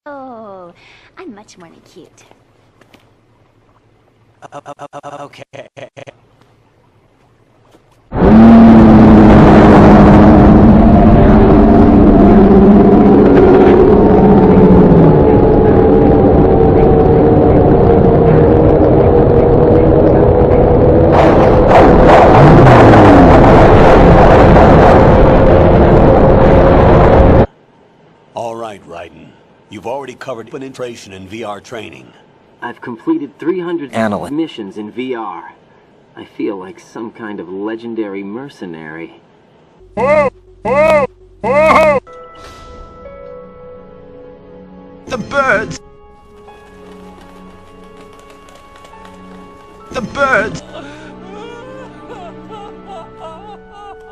Oh, I'm much more than cute. Okay. All right, Raiden. You've already covered penetration in VR training. I've completed 300 missions in VR. I feel like some kind of legendary mercenary. The birds!